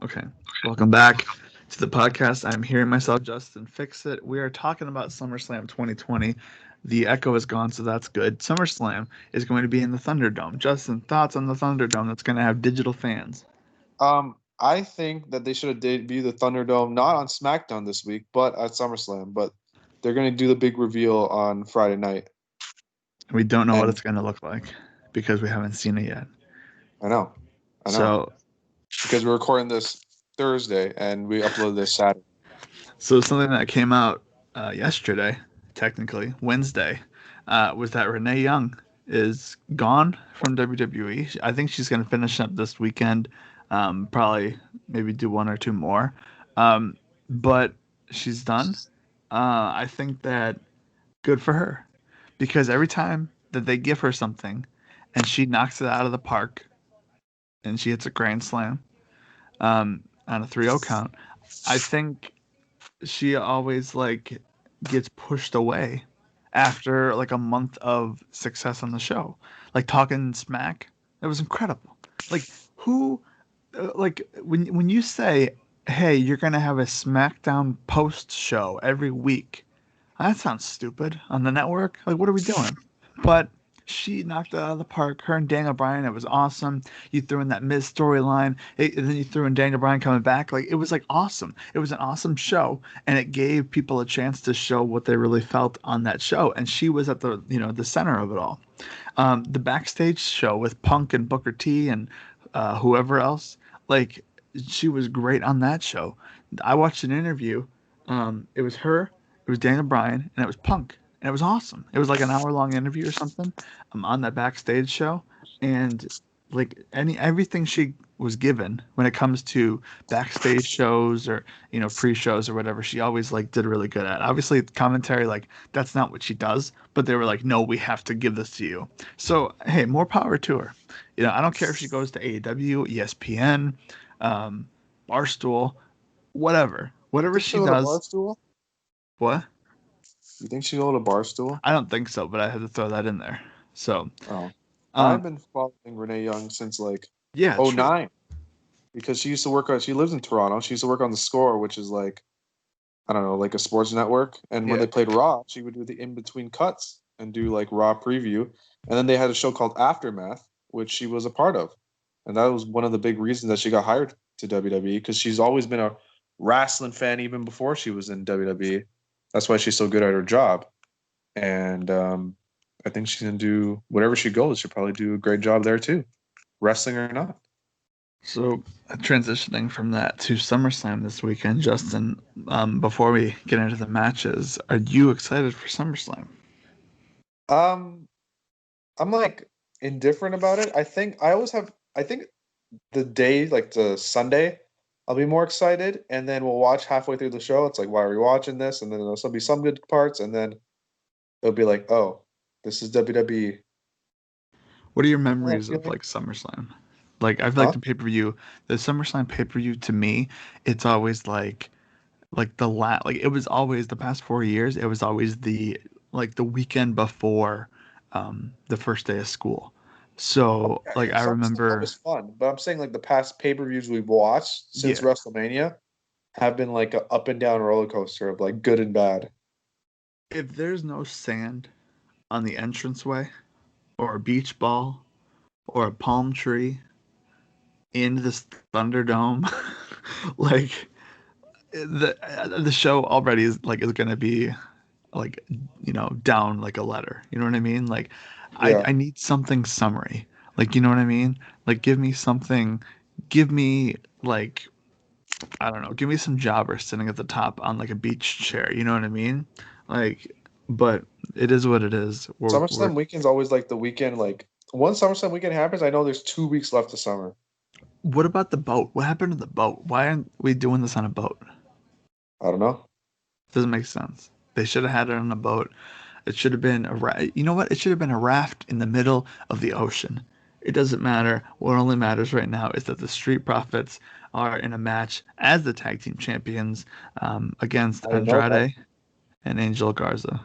Okay. Welcome back to the podcast. I'm hearing myself, Justin. Fix it. We are talking about SummerSlam 2020. The echo is gone, so that's good. SummerSlam is going to be in the Thunderdome. Justin, thoughts on the Thunderdome that's going to have digital fans? I think that they should have debuted the Thunderdome not on SmackDown this week, but at SummerSlam. But they're going to do the big reveal on Friday night. We don't know what And it's going to look like because we haven't seen it yet. I know, I know, So, because we're recording this Thursday and we uploaded this Saturday. so something that came out yesterday, technically Wednesday, was that Renee Young is gone from WWE. I think she's going to finish up this weekend, probably maybe do one or two more, but she's done. I think that good for her because every time that they give her something and she knocks it out of the park and she hits a grand slam on a 3-0 count, I think she always like gets pushed away after like a month of success on the show. Like talking smack, it was incredible. Like who like when you say, "Hey, you're going to have a SmackDown post show every week." That sounds stupid on the network. Like what are we doing? But she knocked it out of the park. Her and Daniel Bryan, it was awesome. You threw in that Miz storyline, and then you threw in Daniel Bryan coming back. Like it was like awesome. It was an awesome show, and it gave people a chance to show what they really felt on that show. And she was at the center of it all. The backstage show with Punk and Booker T and whoever else, like she was great on that show. I watched an interview. It was her, it was Daniel Bryan, and it was Punk, and it was awesome. It was like an hour long interview or something. On that backstage show, and like everything she was given when it comes to backstage shows or pre-shows or whatever, she always like did really good at. Obviously commentary, like that's not what she does, but they were like, no, we have to give this to you. So hey, more power to her. I don't care if she goes to AEW, ESPN, um, Barstool, whatever Think she'll she go to does. Barstool? What? You think she'll go to Barstool? I don't think so, but I had to throw that in there. So Oh, I've um, been following Renee Young since like yeah, true. '09 because she used to work on. She lives in Toronto. She used to work on the Score, which is like I don't know, like a sports network. And when Yeah. they played Raw, she would do the in between cuts and do like Raw preview. And then they had a show called Aftermath, which she was a part of. And that was one of the big reasons that she got hired to WWE because she's always been a wrestling fan even before she was in WWE. That's why she's so good at her job. And I think she's going to do whatever she goes. She'll probably do a great job there too, wrestling or not. So transitioning from that to SummerSlam this weekend, Justin. Before we get into the matches, are you excited for SummerSlam? Um, I'm like indifferent about it. I think the day, like the Sunday, I'll be more excited, and then we'll watch halfway through the show. It's like, why are we watching this? And then there'll still be some good parts, and then it'll be like, oh, this is WWE. What are your You know that memories of feeling? like SummerSlam? Like I feel like Huh? the SummerSlam pay per view to me, it's always like like it was always the past 4 years. It was always the weekend before the first day of school. So Okay, like I SummerSlam remember, was fun, but I'm saying like the past pay-per-views we've watched since yeah, WrestleMania have been like a up and down roller coaster of like good and bad. if there's no sand on the entranceway or a beach ball or a palm tree in this Thunderdome, like the show already is gonna be like down like a letter. You know what I mean? Like Yeah. I need something summary. Like you know what I mean? Like give me something. Give me like I don't know. Give me some jobber sitting at the top on like a beach chair. You know what I mean? Like, but it is what it is. We're SummerSlam weekend's always like the weekend. Like once SummerSlam weekend happens, I know there's 2 weeks left of summer. What about the boat? What happened to the boat? Why aren't we doing this on a boat? I don't know. Doesn't make sense. They should have had it on a boat. It should have been you know what? It should have been a raft in the middle of the ocean. It doesn't matter. What only matters right now is that the Street Profits are in a match as the tag team champions against I didn't know that. Andrade and Angel Garza.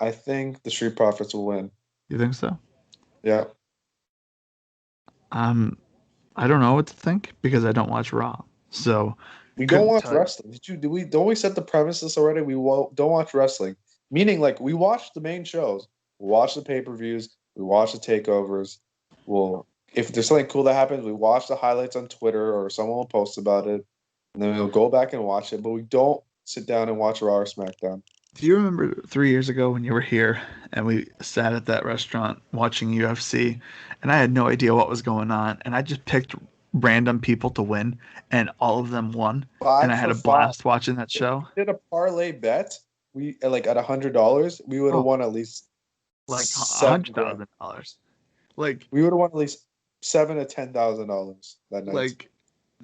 I think the Street Profits will win. You think so? Yeah. Um, I don't know what to think because I don't watch Raw. So We don't couldn't watch tell you. wrestling. Did you? Do we? Don't we set the premises already? Don't watch wrestling. Meaning, like we watch the main shows, we watch the pay-per-views, we watch the takeovers. We'll if there's something cool that happens, we watch the highlights on Twitter or someone will post about it, and then we'll go back and watch it. But we don't sit down and watch Raw or SmackDown. Do you remember 3 years ago when you were here and we sat at that restaurant watching UFC and I had no idea what was going on and I just picked random people to win and all of them won and I Five had for a five. blast watching that If show? we did a parlay bet, we like at $100, we would have Oh, won at least like a seven hundred grand. thousand dollars. Like, We would have won at least $7,000 to $10,000 that night. like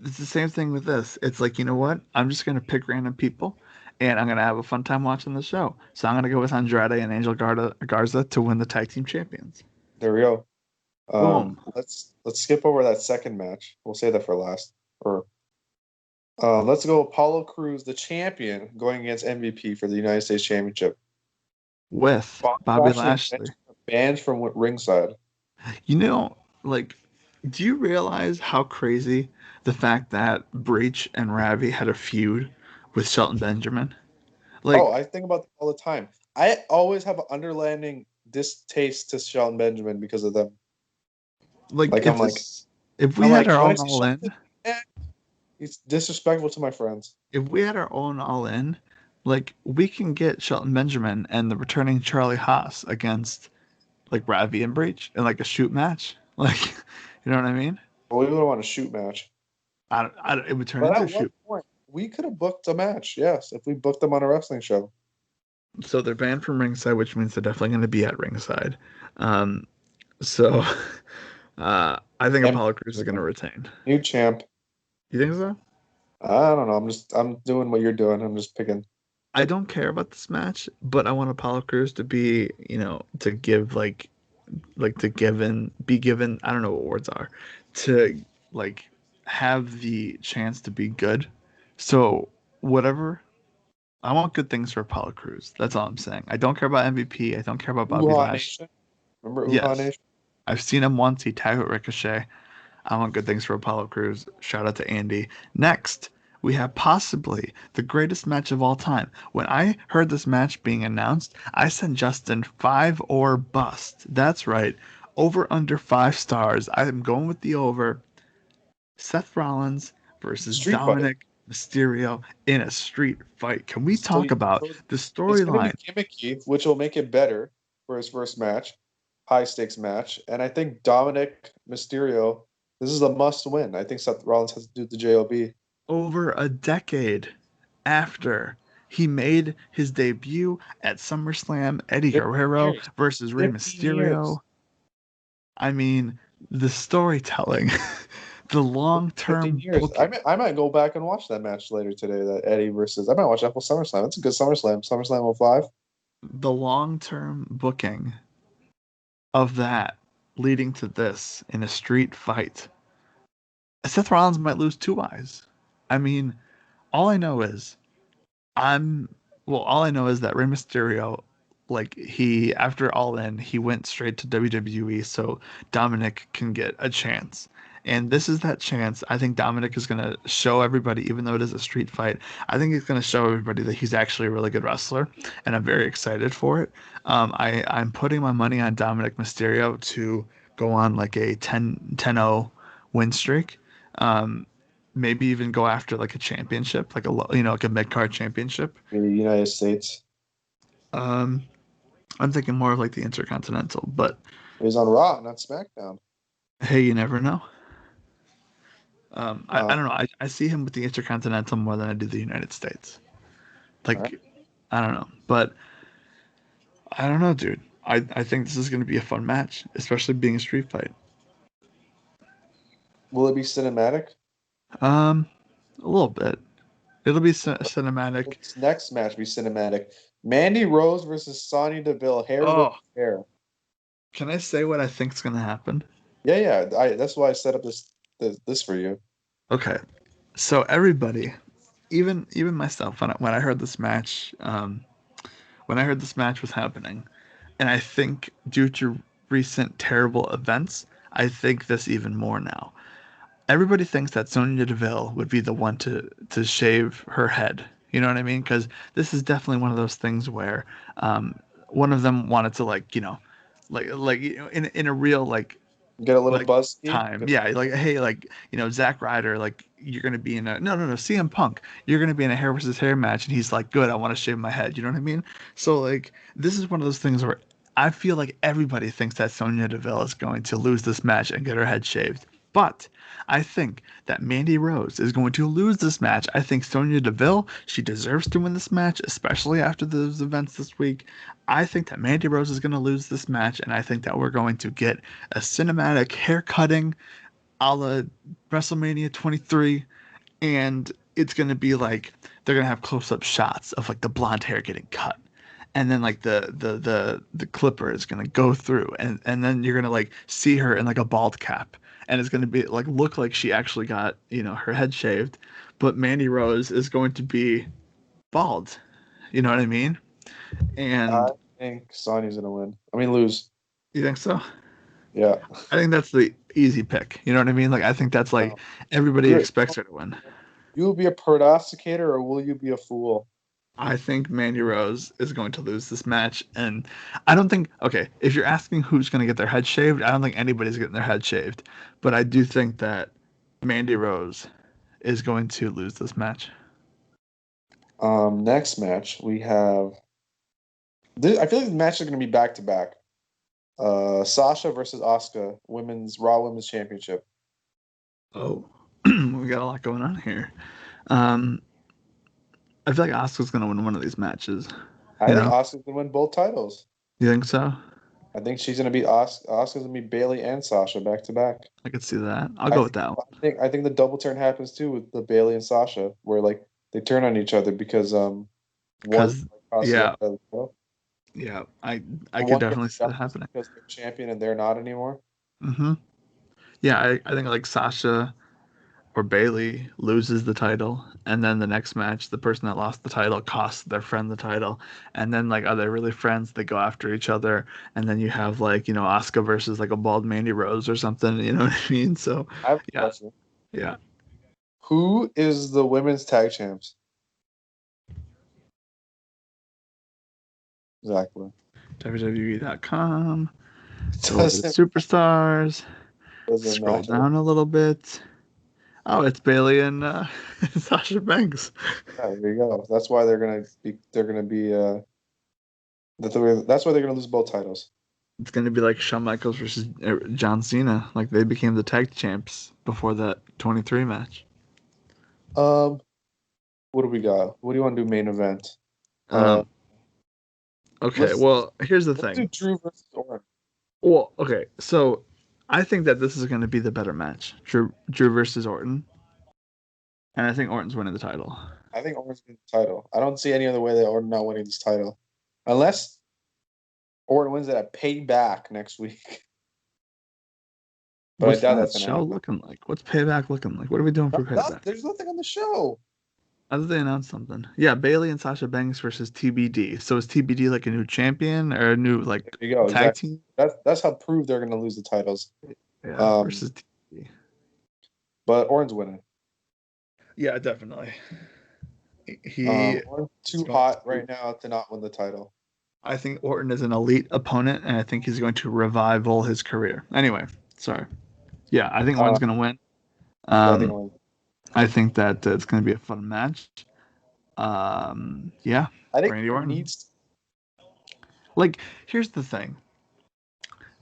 it's the same thing with this. It's like, you know what? I'm just gonna pick random people and I'm gonna have a fun time watching the show. So I'm gonna go with Andrade and Garza to win the tag team champions. There we go. Boom. Let's skip over that second match. We'll say that for last. Or let's go Apollo Crews, the champion, going against MVP for the United States Championship. With Bobby Bobby Lashley Lashley. banned from ringside. You know, like, do you realize how crazy the fact that Breach and Ravi had a feud with Shelton Benjamin? Oh, Like, I think about that all the time. I always have an underlining distaste to Shelton Benjamin because of them. like Like if this, if we I'm had like, our when I own see all in, Shelton, eh, he's disrespectful to my friends. if we had our own all in, like we can get Shelton Benjamin and the returning Charlie Haas against like Ravi and Breach in like a shoot match. Like, you know what I mean? But we would want a shoot match. It would turn But into a at one shoot. point, we could have booked a match. Yes, if we booked them on a wrestling show. So they're banned from ringside, which means they're definitely going to be at ringside. Um, so I think And Apollo Crews is going to retain. new champ. You think so? I don't know. I'm doing what you're doing. I'm just picking. I don't care about this match, but I want Apollo Crews to be, to give like to given be given. I don't know what words are to like have the chance to be good. So whatever. I want good things for Apollo Crews. That's all I'm saying. I don't care about MVP. I don't care about Bobby Uhaa Lash. Nation. Remember Uhaa Yes, Nation? I've seen him once. He tagged with Ricochet. I want good things for Apollo Crews. Shout out to Andy. Next, we have possibly the greatest match of all time. When I heard this match being announced, I sent Justin 5 or bust. That's right. Over under 5 stars. I am going with the over. Seth Rollins versus Street fight. Dominic Mysterio in a street fight. Can we So, talk about so the it's going to be storyline? gimmicky, which will make it better for his first match, high stakes match. And I think Dominic Mysterio, this is a must win. I think Seth Rollins has to do the JOB. Over a decade after he made his debut at SummerSlam, Eddie 15 Guerrero years. versus Rey 15 years. Mysterio. I mean, the storytelling, the 15 long-term years. booking, I might go back and watch that match later today. That Eddie versus. I might watch that for SummerSlam. That's a good SummerSlam. SummerSlam '05. the long-term booking of that leading to this in a street fight. Seth Rollins might lose 2 eyes. I mean, all I know is I'm all I know is that Rey Mysterio, like he after All In, he went straight to WWE so Dominic can get a chance. And this is that chance. I think Dominic is gonna show everybody, even though it is a street fight, I think he's gonna show everybody that he's actually a really good wrestler, and I'm very excited for it. I'm putting my money on Dominic Mysterio to go on like a 10-0 win streak. Um, Maybe even go after like a championship, like like a mid card championship. In the United States. Um, I'm thinking more of like the Intercontinental, but He was on Raw, not SmackDown. hey, you never know. I Uh, don't know. I see him with the Intercontinental more than I do the United States. all right. Like, I don't know, but I don't know, dude. I think this is going to be a fun match, especially being a street fight. Will it be cinematic? Um, a little bit. It'll be cinematic. This next match be cinematic. Mandy Rose versus Sonya Deville, hair versus Oh, hair. can I say what I think is going to happen? Yeah, yeah. That's why I set up this for you. Okay, so everybody, even myself, when I heard this match, when I heard this match was happening, and I think due to recent terrible events, I think this even more now. everybody thinks that Sonya Deville would be the one to shave her head. You know what I mean? Because this is definitely one of those things where um, one of them wanted to like in a real Get a little like busty. time. Yeah, like hey, like Zack Ryder, like you're gonna be in a no CM Punk, you're gonna be in a hair versus hair match, and he's like, good, I want to shave my head. You know what I mean? So like this is one of those things where I feel like everybody thinks that Sonya Deville is going to lose this match and get her head shaved. But I think that Mandy Rose is going to lose this match. I think Sonya Deville, she deserves to win this match, especially after those events this week. I think that Mandy Rose is going to lose this match, and I think that we're going to get a cinematic hair cutting a la WrestleMania 23, and it's going to be like they're going to have close up shots of like the blonde hair getting cut. And then like the clipper is gonna go through, and then you're gonna like see her in like a bald cap, and it's gonna be like look like she actually got her head shaved, but Mandy Rose is going to be bald. You know what I mean? I And think Sonya's gonna win. I mean, lose. you think so? Yeah. I think that's the easy pick. You know what I mean? Like I think that's like everybody You're, expects her to win. you will be a prognosticator, or will you be a fool? I think Mandy Rose is going to lose this match, and I don't think. Okay, if you're asking who's going to get their head shaved, I don't think anybody's getting their head shaved, but I do think that Mandy Rose is going to lose this match. Next match we have. I feel like the match is going to be back to back. Sasha versus Asuka, Raw Women's Championship. Oh, we got a lot going on here. Um, I feel like Asuka's going to win one of these matches. I You think know, Asuka's going to win both titles. you think so? I think she's going to beat Asuka. Asuka's going to beat Bailey and Sasha back to back. I could see that. I'll I go with think, that one. I think the double turn happens too with the Bailey and Sasha, where like they turn on each other because one Because crosses yeah, up the other. yeah, I could One gets definitely see that jealous happening. because they're champion and they're not anymore. Hmm. Yeah, I think like Sasha or Bailey loses the title, and then the next match, the person that lost the title costs their friend the title, and then like are they really friends? They go after each other, and then you have like Asuka versus like a bald Mandy Rose or something. You know what I mean? So I have a yeah, question. yeah. Who is the women's tag champs? Exactly. WWE.com. Go over to Doesn't superstars. doesn't Scroll matter. down a little bit. Oh, it's Bailey and Sasha Banks. Yeah, there you go. That's why they're gonna be. They're gonna be. That's why they're gonna lose both titles. It's going to be like Shawn Michaels versus John Cena. Like they became the tag champs before that 23 match. Um, what do we got? What do you want to do main event? Uh, Um, okay, let's well, here's the let's do thing. Drew versus Orton. Well, okay, so I think that this is going to be the better match. Drew versus Orton. And I think Orton's winning the title. I think Orton's winning the title. I don't see any other way that Orton not winning this title, unless Orton wins it at Payback next week. But I What's doubt that that's gonna show happen. looking like? What's Payback looking like? What are we doing for Payback? There's nothing on the show. How did they announce something? Yeah, Bailey and Sasha Banks versus TBD. So is TBD like a new champion or a new like There you go. tag Exactly. team? That's how prove they're gonna lose the titles. Yeah, Um, versus TBD. but Orton's winning. Yeah, definitely. He Orton's is too going hot to. right now to not win the title. I think Orton is an elite opponent, and I think he's going to revival his career. Anyway, sorry. Yeah, I think Uh, Orton's going to win. yeah, I think Um, Orton. I think that it's going to be a fun match. Yeah, I think Randy Orton Orton. needs. Like, here's the thing: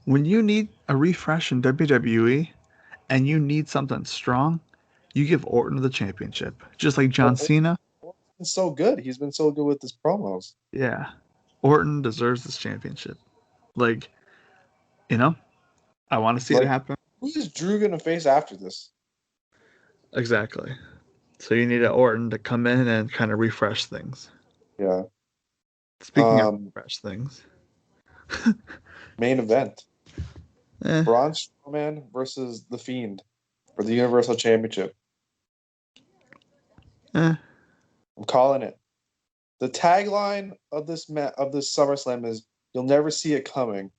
when you need a refresh in WWE and you need something strong, you give Orton the championship, just like But John Cena. Orton's been so good. He's been so good with his promos. Yeah, Orton deserves this championship. Like, you know, I want to see it Like, happen. who is Drew gonna face after this? Exactly. So you need an Orton to come in and kind of refresh things. Yeah. Speaking of Um, refresh things, main event: eh, Braun Strowman versus The Fiend for the Universal Championship. eh. I'm calling it. The tagline of this SummerSlam is "You'll never see it coming."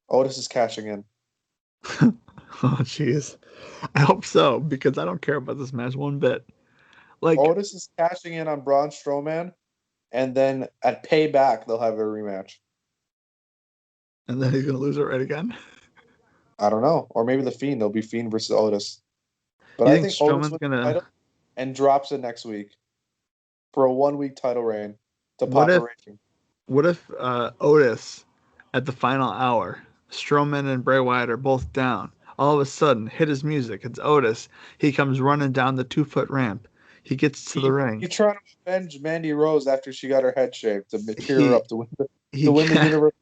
Otis is cashing in. Oh, jeez. I hope so because I don't care about this match one bit. Like, Otis is cashing in on Braun Strowman, and then at Payback they'll have a rematch. and then he's gonna lose it right again. I don't know, or maybe the Fiend. There'll be Fiend versus Otis. But You I think think Otis Strowman's wins the gonna? title and drops it next week for a 1 week title reign to What Papa if? Rating. What if Otis at the final hour, Strowman and Bray Wyatt are both down. All of a sudden, hit his music. It's Otis. He comes running down the 2-foot ramp. He gets to the ring. He's trying to avenge Mandy Rose after she got her head shaved to tear her He up to win the he ca- universe.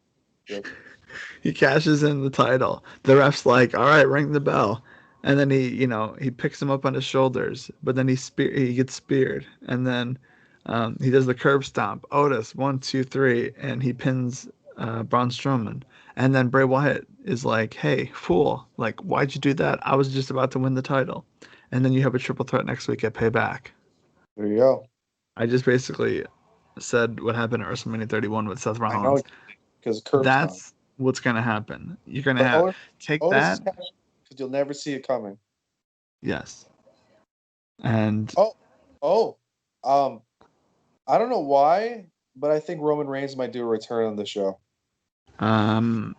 he cashes in the title. The ref's like, "All right, ring the bell." And then he picks him up on his shoulders, but then he gets speared, and then he does the curb stomp. Otis 1, 2, 3, and he pins Braun Strowman. And then Bray Wyatt is like, "Hey, fool! Like, why'd you do that? I was just about to win the title." And then you have a triple threat next week at Payback. There you go. I just basically said what happened at WrestleMania 31 with Seth I know Rollins. because curb stomp. That's what's gonna happen. You're gonna But have take Otis is that, cashing because you'll never see it coming. yes, and Oh, um, I don't know why, but I think Roman Reigns might do a return on the show. um,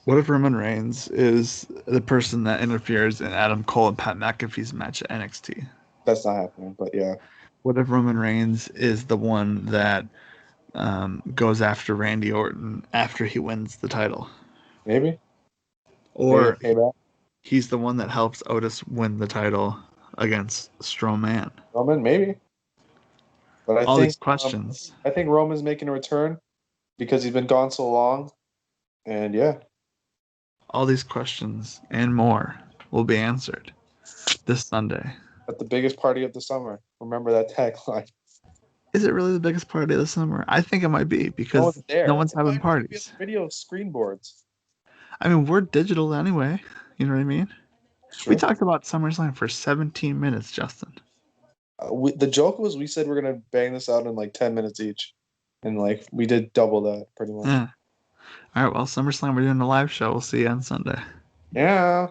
what if Roman Reigns is the person that interferes in Adam Cole and Pat McAfee's match at NXT? That's not happening, but yeah, What if Roman Reigns is the one that goes after Randy Orton after he wins the title, maybe or Payback. he's the one that helps Otis win the title against Strowman? Roman, maybe. But All these questions. I think Roman's making a return because he's been gone so long, and yeah, All these questions and more will be answered this Sunday. at the biggest party of the summer. Remember that tagline. Is it really the biggest party of the summer? I think it might be No because one's there. no one's It having might only be on parties. video screen boards. I mean, we're digital anyway. You know what I mean? It's We true. talked about SummerSlam for 17 minutes, Justin. The joke was we said we're gonna bang this out in like 10 minutes each, and like we did double that pretty much. Yeah. All right. Well, SummerSlam, we're doing a live show. We'll see you on Sunday. Yeah.